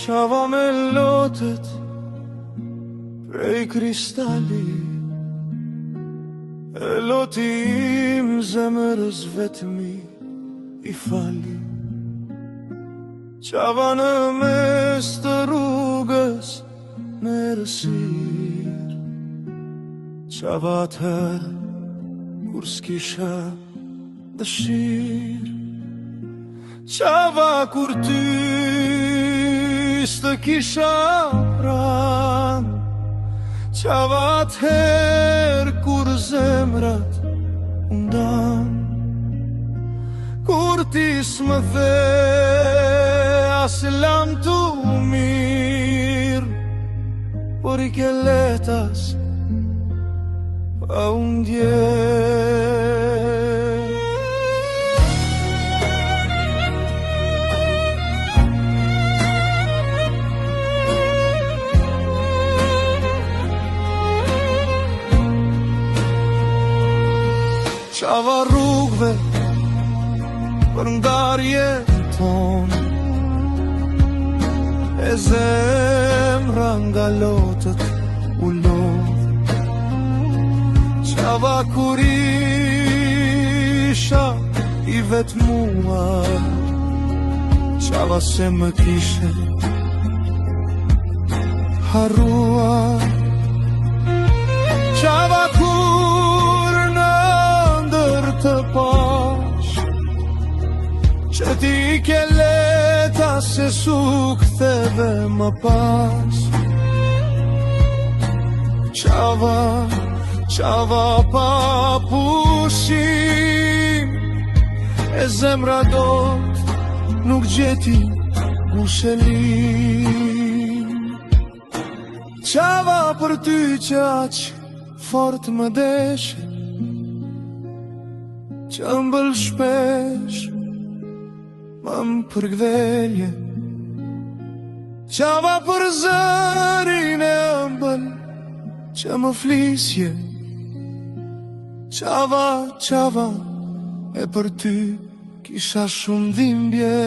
Qava me lotet prej kristali, e loti im zemrës vetëmi i fali. Qava në mes të rrugës me rësir, qava atëherë kur s'kisha dëshirë, qava kur ty s'të kisha pranë, qava atëherë kur zemrat undan, kur ti s'më the as lam tu mirë, por i ke letas pa undje. Qava rrugve për ndarje tonë, e zemra nga lotët u lodh. Qava kur isha i vetmuar, qava se më kishe harruar, qava kur në ndër të pash, që ti ke leta se su ktheve më pas. Qava pa pushim, e zemra dot nuk gjeti gushelin. Qava për ty që aq fort më deshe, që mbël shpesh më përgdhelje. Qava për zërin e ëmbël që më flisje, qava e për ty kisha shumë dhimbje.